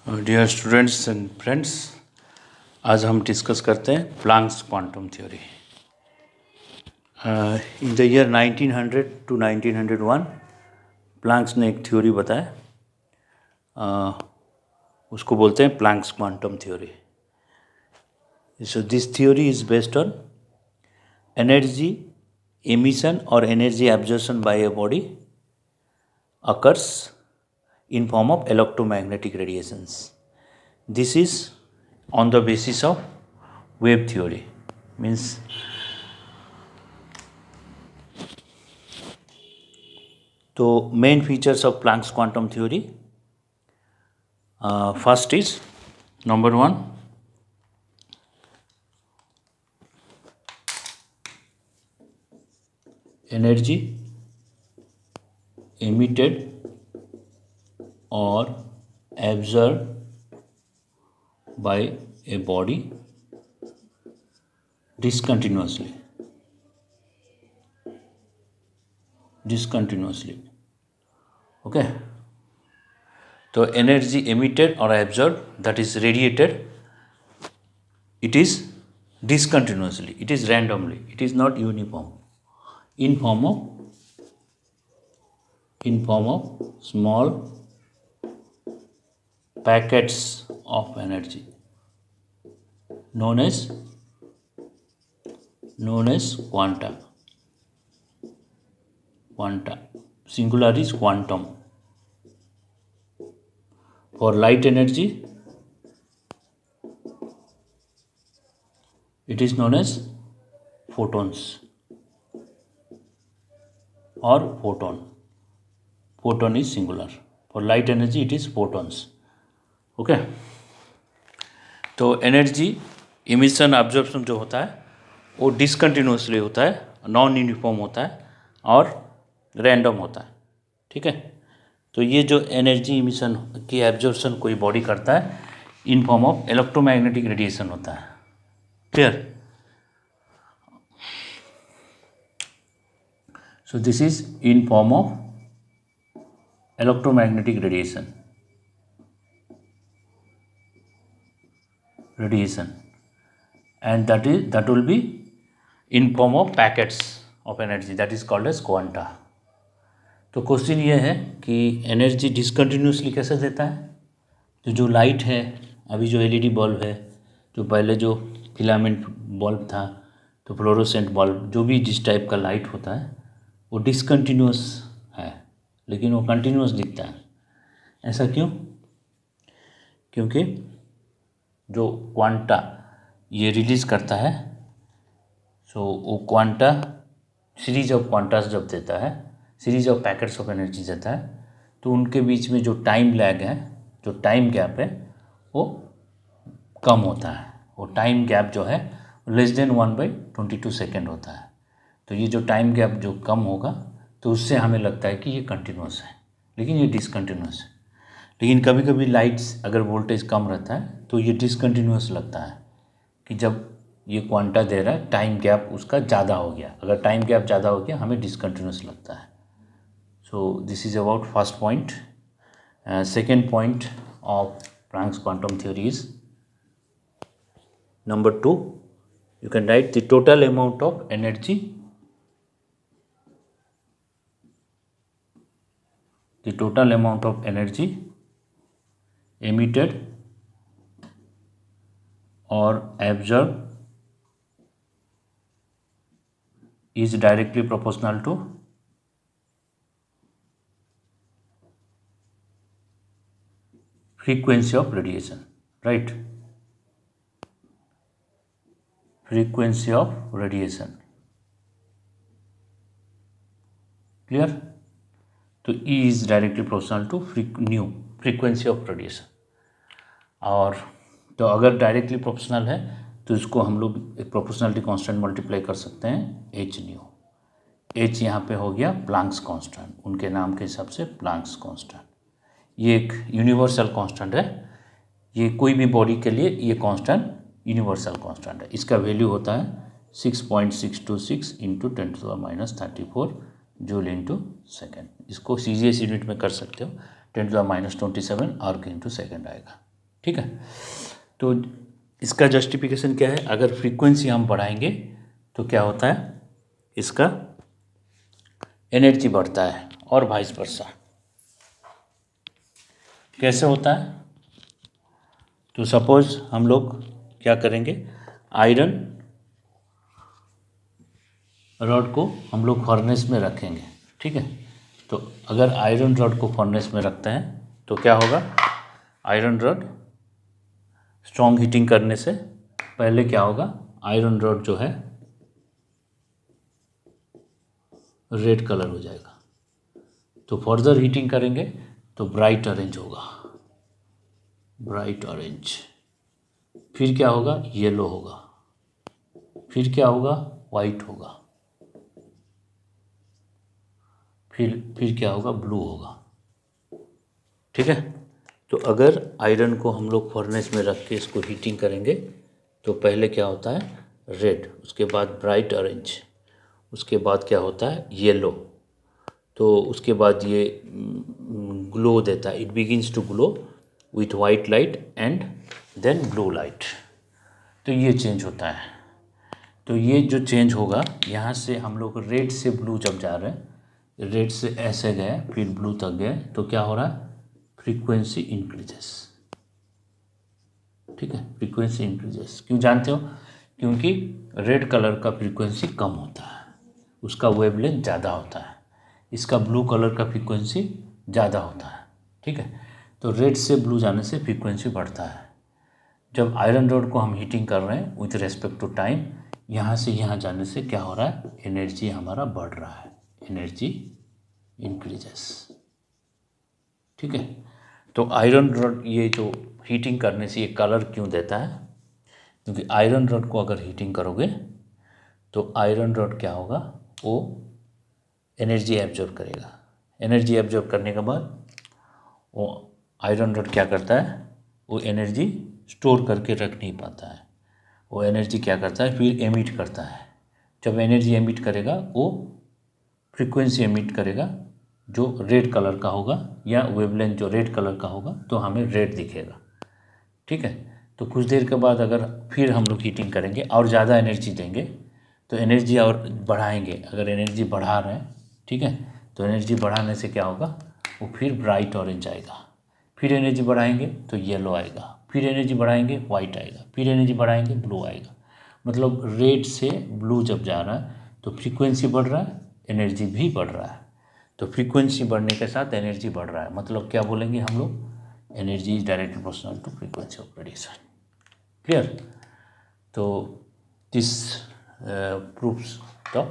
Dear students and friends, आज हम discuss करते हैं Planck's quantum theory. In the year 1900 to 1901 Planck's ने एक थ्योरी बताया, उसको बोलते हैं Planck's quantum theory. So this theory is based on energy emission or energy absorption by a body occurs in form of electromagnetic radiations. This is on the basis of wave theory, means तो main features of Planck's quantum theory, first is number one, energy emitted or absorbed by a body discontinuously. Okay, तो energy emitted or absorbed, that is radiated, it is discontinuously, it is randomly, it is not uniform, in form of small packets of energy known as quanta. Singular is quantum. For light energy, it is known as photons or photon. Photon is singular. For light energy, it is photons. Okay. तो energy emission absorption जो होता है वो discontinuously होता है, non uniform होता है और रैंडम होता है। ठीक है, तो ये जो एनर्जी इमिशन की एब्जॉर्प्शन कोई बॉडी करता है इन फॉर्म ऑफ इलेक्ट्रोमैग्नेटिक रेडिएशन होता है। Clear? So this is in form of electromagnetic radiation, and that will be in form of packets of energy, that is called as quanta. तो question ये है कि energy discontinuously कैसे देता है? तो जो लाइट है, अभी जो एलईडी बल्ब है, जो पहले जो फिलामेंट बल्ब था, तो फ्लोरोसेंट बल्ब, जो भी जिस टाइप का लाइट होता है वो डिसकंटिन्यूस है, लेकिन वो कंटिन्यूस दिखता है। ऐसा क्यों? क्योंकि जो क्वांटा ये रिलीज करता है, सो वो क्वांटा सीरीज ऑफ क्वांटास जब देता है, series of packets of energy देता है, तो उनके बीच में जो टाइम लैग है, जो टाइम गैप है, वो कम होता है। वो टाइम गैप जो है लेस देन 1/22 सेकेंड होता है। तो ये जो टाइम गैप जो कम होगा, तो उससे हमें लगता है कि ये कंटिन्यूस है, लेकिन ये डिसकंटिन्यूस है। लेकिन कभी कभी लाइट्स अगर वोल्टेज कम रहता है तो ये डिसकंटिन्यूस लगता है कि जब ये क्वांटा दे रहा है टाइम गैप उसका ज़्यादा हो गया। अगर टाइम गैप ज़्यादा हो गया हमें डिसकंटिन्यूस लगता है। So this is about first point. Second point of Planck's quantum theory is number 2, you can write the total amount of energy, emitted or absorbed is directly proportional to frequency of radiation, right? Frequency of radiation. Clear? तो E is directly proportional to frequency of radiation. और तो अगर directly proportional है तो इसको हम लोग एक प्रोपोर्शनलिटी कांस्टेंट मल्टीप्लाई कर सकते हैं h न्यू। h यहाँ पे हो गया प्लांक्स कांस्टेंट, उनके नाम के हिसाब से प्लांक्स कांस्टेंट। ये एक यूनिवर्सल कांस्टेंट है, ये कोई भी बॉडी के लिए ये कांस्टेंट यूनिवर्सल कांस्टेंट है। इसका वैल्यू होता है 6.626 इंटू 10⁻34 जूल इंटू सेकेंड। इसको सीजीएस यूनिट में कर सकते हो, 10⁻27 आर्क इंटू सेकेंड आएगा। ठीक है। तो इसका जस्टिफिकेशन क्या है, अगर फ्रीक्वेंसी हम बढ़ाएंगे तो क्या होता है, इसका एनर्जी बढ़ता है और वाइस वर्सा। कैसे होता है, तो सपोज हम लोग क्या करेंगे, आयरन रॉड को हम लोग फर्नेस में रखेंगे, ठीक है। तो अगर आयरन रॉड को फर्नेस में रखते हैं तो क्या होगा, आयरन रॉड स्ट्रॉन्ग हीटिंग करने से पहले क्या होगा, आयरन रॉड जो है रेड कलर हो जाएगा। तो फर्दर हीटिंग करेंगे तो ब्राइट ऑरेंज होगा, ब्राइट ऑरेंज। फिर क्या होगा, येलो होगा। फिर क्या होगा, वाइट होगा। फिर क्या होगा, ब्लू होगा, ठीक है। तो अगर आयरन को हम लोग फर्नेस में रख के इसको हीटिंग करेंगे तो पहले क्या होता है, रेड, उसके बाद ब्राइट ऑरेंज, उसके बाद क्या होता है, येलो। तो उसके बाद ये ग्लो देता है, it begins to glow with white light and then blue light. तो ये चेंज होता है। तो ये जो चेंज होगा, यहाँ से हम लोग रेड से ब्लू जब जा रहे हैं, रेड से ऐसे गए फिर ब्लू तक गए, तो क्या हो रहा है, फ्रीक्वेंसी इंक्रीजेस, ठीक है। फ्रीक्वेंसी इंक्रीजेस क्यों जानते हो, क्योंकि रेड कलर का फ्रीक्वेंसी कम होता है, उसका वेवलेंथ ज़्यादा होता है। इसका ब्लू कलर का फ्रीक्वेंसी ज़्यादा होता है, ठीक है। तो रेड से ब्लू जाने से फ्रीक्वेंसी बढ़ता है। जब आयरन रॉड को हम हीटिंग कर रहे हैं विथ रेस्पेक्ट टू टाइम, यहाँ से यहाँ जाने से क्या हो रहा है, एनर्जी हमारा बढ़ रहा है, एनर्जी इंक्रीजेस, ठीक है। तो आयरन रॉड ये जो हीटिंग करने से ये कलर क्यों देता है, क्योंकि आयरन रॉड को अगर हीटिंग करोगे तो आयरन रॉड क्या होगा, वो एनर्जी एब्जॉर्ब करेगा। एनर्जी एब्जॉर्ब करने के बाद वो आयरन रॉड क्या करता है, वो एनर्जी स्टोर करके रख नहीं पाता है। वो एनर्जी क्या करता है, फिर एमिट करता है। जब एनर्जी एमिट करेगा वो फ्रीक्वेंसी एमिट करेगा जो रेड कलर का होगा, या वेवलेंथ जो रेड कलर का होगा, तो हमें रेड दिखेगा, ठीक है। तो कुछ देर के बाद अगर फिर हम लोग हीटिंग करेंगे और ज़्यादा एनर्जी देंगे, तो एनर्जी और बढ़ाएंगे, अगर एनर्जी बढ़ा रहे हैं, ठीक है, तो एनर्जी बढ़ाने से क्या होगा, वो फिर ब्राइट ऑरेंज आएगा। फिर एनर्जी बढ़ाएंगे तो येलो आएगा। फिर एनर्जी बढ़ाएंगे वाइट आएगा। फिर एनर्जी बढ़ाएंगे ब्लू आएगा। मतलब रेड से ब्लू जब जा रहा है तो फ्रीक्वेंसी बढ़ रहा है, एनर्जी भी बढ़ रहा है। तो फ्रीक्वेंसी बढ़ने के साथ एनर्जी बढ़ रहा है, मतलब क्या बोलेंगे हम लोग, energy is directly proportional to frequency of radiation. Clear. तो this proves the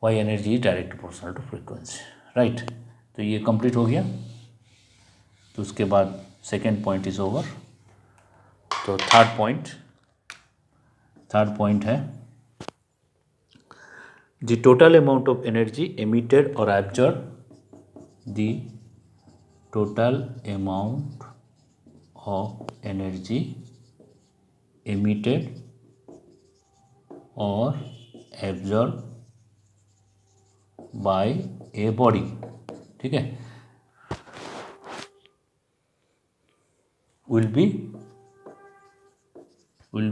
why energy is direct proportional to frequency, right. तो ये कंप्लीट हो गया। तो उसके बाद सेकेंड पॉइंट इज ओवर। तो थर्ड पॉइंट है the total amount of energy emitted or absorb, the total amount of energy emitted or absorb by a body, ठीक है, will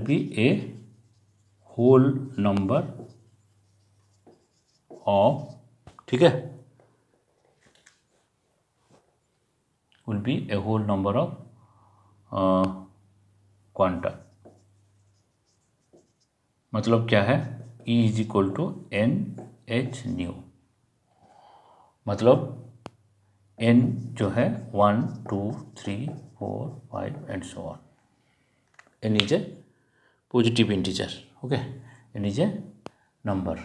be a whole number of, ठीक है, will be a whole number of quanta। मतलब क्या है, E is equal to n h nu. मतलब n जो है 1 2 3 4 5 and so on, n is a positive integer, okay, n is a number.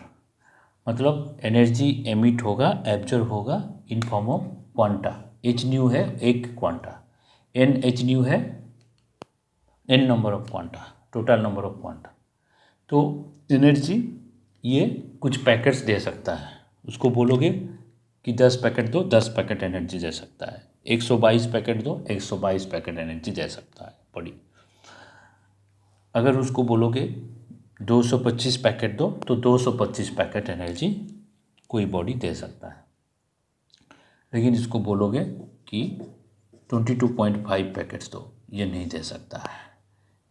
मतलब energy emit होगा, एब्जॉर्ब होगा in form of quanta. H nu है एक क्वांटा, एन एच न्यू है n number of quanta, total number of quanta. तो energy ये कुछ पैकेट्स दे सकता है, उसको बोलोगे कि 10 पैकेट दो, 10 पैकेट एनर्जी दे सकता है। 122 पैकेट दो, 122 पैकेट एनर्जी दे सकता है बॉडी। अगर उसको बोलोगे 225 पैकेट दो, तो 225 पैकेट एनर्जी कोई बॉडी दे सकता है। लेकिन इसको बोलोगे कि 22.5 पैकेट्स दो, ये नहीं दे सकता है।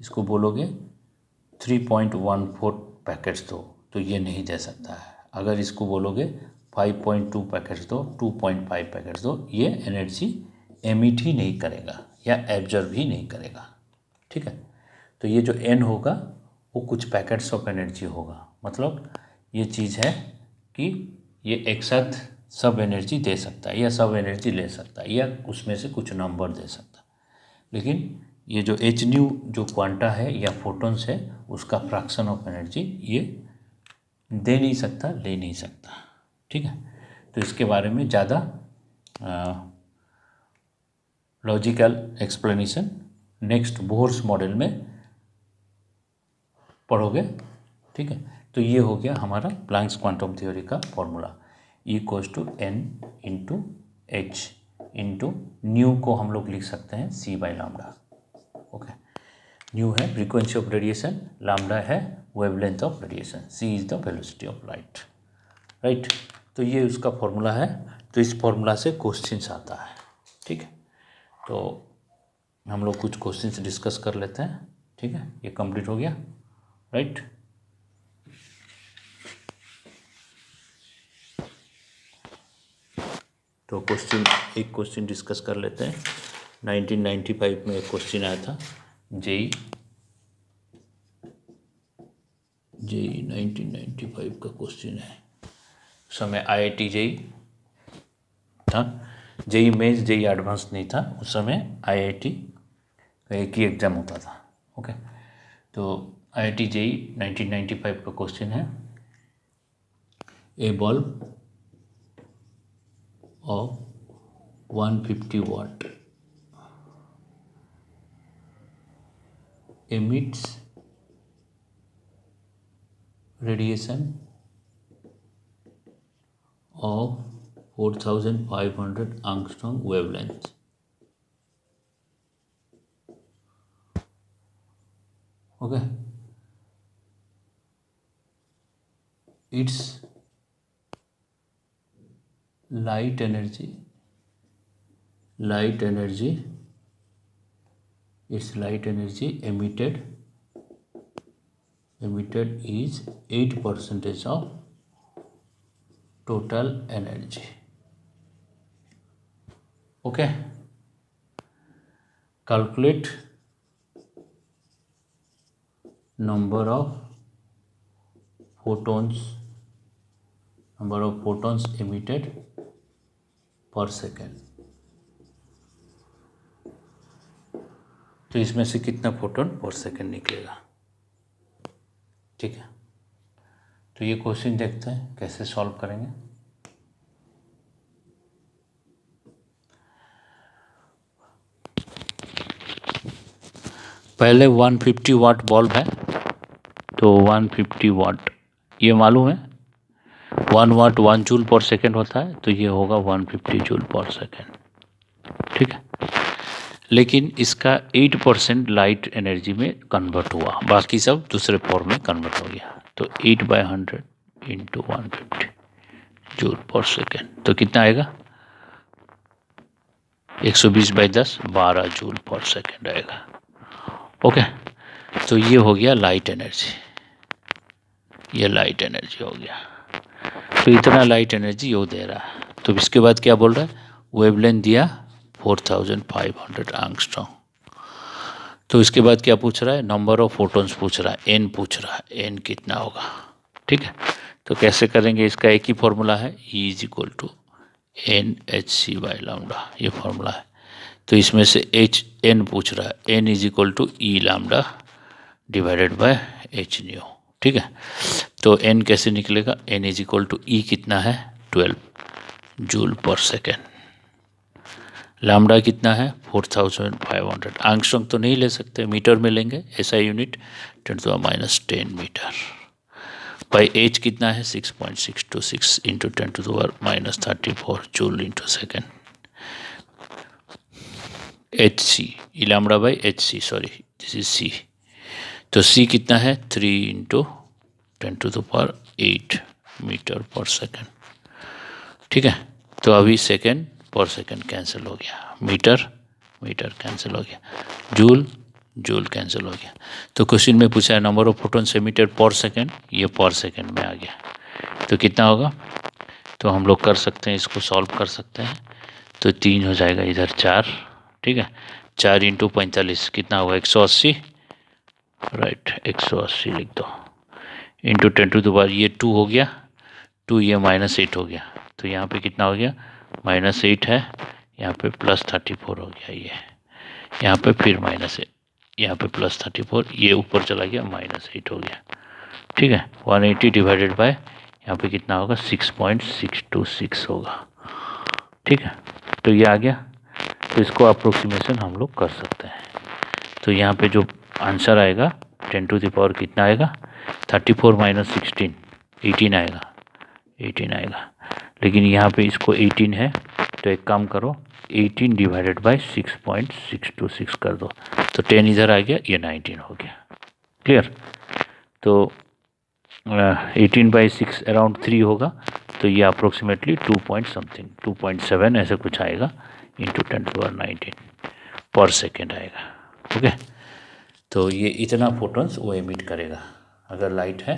इसको बोलोगे 3.14 पैकेट्स दो तो ये नहीं दे सकता है। अगर इसको बोलोगे 5.2 पैकेट्स दो, 2.5 पैकेट्स दो, ये एनर्जी एमिट ही नहीं करेगा या एब्जर्व ही नहीं करेगा। ठीक है, तो ये जो एन होगा वो कुछ पैकेट्स ऑफ एनर्जी होगा। मतलब ये चीज़ है कि ये एक साथ सब एनर्जी दे सकता है या सब एनर्जी ले सकता है या उसमें से कुछ नंबर दे सकता है। लेकिन ये जो एच न्यू जो क्वांटा है या फोटॉन्स है उसका फ्रैक्शन ऑफ एनर्जी ये दे नहीं सकता, ले नहीं सकता। ठीक है, तो इसके बारे में ज़्यादा logical explanation next Bohr's model में पढ़ोगे। ठीक है, तो ये हो गया हमारा प्लैंक्स क्वांटम थ्योरी का formula. E=n into H into new को हम लोग लिख सकते हैं c/λ। ओके, न्यू है फ्रीक्वेंसी ऑफ रेडिएशन, लैम्डा है wavelength of radiation, c is the velocity of light. Right, तो ये उसका फॉर्मूला है। तो इस फॉर्मूला से क्वेश्चंस आता है। ठीक है, तो हम लोग कुछ क्वेश्चंस डिस्कस कर लेते हैं। ठीक है, ये कंप्लीट हो गया। राइट, तो एक क्वेश्चन डिस्कस कर लेते हैं। 1995 में एक क्वेश्चन आया था, जेई 1995 का क्वेश्चन है। उस समय IIT जेई था, जेई मेंस जेई एडवांस नहीं था उस समय। IIT का एक ही एग्ज़ाम होता था। ओके, तो IIT जेई 1995 का क्वेश्चन है, ए bulb of 150 watt emits radiation of 4500 angstrom wavelength. Okay, its light energy emitted is 8% of total energy. Okay, calculate number of photons emitted per second। तो इसमें से कितना फोटोन पर सेकेंड निकलेगा। ठीक है, तो ये क्वेश्चन देखते हैं कैसे सॉल्व करेंगे। पहले 150 वाट बल्ब है, तो 150 वाट ये मालूम है, 1 वाट 1 जूल पर सेकेंड होता है, तो ये होगा 150 जूल पर सेकेंड। ठीक है, लेकिन इसका 8% लाइट एनर्जी में कन्वर्ट हुआ, बाकी सब दूसरे फॉर्म में कन्वर्ट हो गया। तो 8/100 इंटू 150 जूल पर सेकेंड, तो कितना आएगा 120/10 12 जूल पर सेकेंड आएगा। ओके, तो ये हो गया लाइट एनर्जी, ये लाइट एनर्जी हो गया। तो इतना लाइट एनर्जी यो दे रहा है। तो इसके बाद क्या बोल रहा है, वेवलेंथ दिया 4500 एंगस्ट्रॉम। तो इसके बाद क्या पूछ रहा है, नंबर ऑफ फोटॉन्स पूछ रहा है, एन पूछ रहा है, एन कितना होगा। ठीक है, तो कैसे करेंगे, इसका एक ही फॉर्मूला है, E=Nhc/λ, ये फॉर्मूला है। तो इसमें से n पूछ रहा है, N=E λ divided by h new. ठीक है, तो n कैसे निकलेगा, N=E कितना है 12 जूल पर सेकेंड, लैम्डा कितना है 4500। एंगस्ट्रॉम तो नहीं ले सकते, मीटर में लेंगे, SI unit 10⁻10 metre. By h कितना है 6.626 into 10⁻34 joule into second. HC lambda by HC, sorry this is C। तो C कितना है 3 इंटू 10⁸ मीटर पर सेकेंड। ठीक है, तो अभी सेकेंड पर सेकेंड कैंसिल हो गया, मीटर कैंसिल हो गया, जूल जूल कैंसिल हो गया। तो क्वेश्चन में पूछा है नंबर ऑफ फोटोन्स एमिटेड पर सेकेंड, ये पर सेकेंड में आ गया। तो कितना होगा, तो हम लोग कर सकते हैं, इसको सॉल्व कर सकते हैं। तो 3 हो जाएगा, इधर 4, ठीक है। 4 इंटू 45 कितना होगा, 180, राइट 180 लिख दो। इंटू 10⁻, ये 2 हो गया, 2 ये -8 हो गया। तो यहाँ पे कितना हो गया, -8 है, यहाँ पे +34 हो गया। ये यहाँ पे फिर -8, यहाँ पे +34, ये ऊपर चला गया, -8 हो गया, ठीक है। 180 डिवाइडेड बाय यहाँ पे कितना होगा, 6.626 होगा, ठीक है। तो ये आ गया। तो इसको अप्रोक्सीमेशन हम लोग कर सकते हैं। तो यहाँ पे जो आंसर आएगा 10⁻, कितना आएगा, 34 - 16, 18 आएगा, 18 आएगा। लेकिन यहाँ पे इसको 18 है, तो एक काम करो, 18 डिवाइडेड बाय 6.626 कर दो। तो 10 इधर आ गया, ये 19 हो गया, क्लियर। तो 18/6 अराउंड 3 होगा। तो ये अप्रोक्सीमेटली 2 पॉइंट समथिंग, 2.7 ऐसे कुछ आएगा, इंटू 10⁻19 पर सेकेंड आएगा, ओके। तो ये इतना फोटोन्स वो एमिट करेगा। अगर लाइट है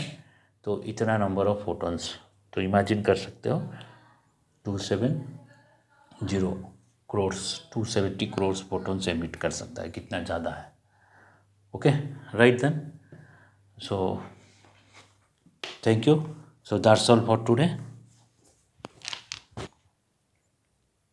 तो इतना नंबर ऑफ फोटोन्स, तो इमेजिन कर सकते हो 270 करोड़, 270 करोड़ फोटोन्स एमिट कर सकता है, कितना ज़्यादा है, okay, right then. So thank you. So that's all for today.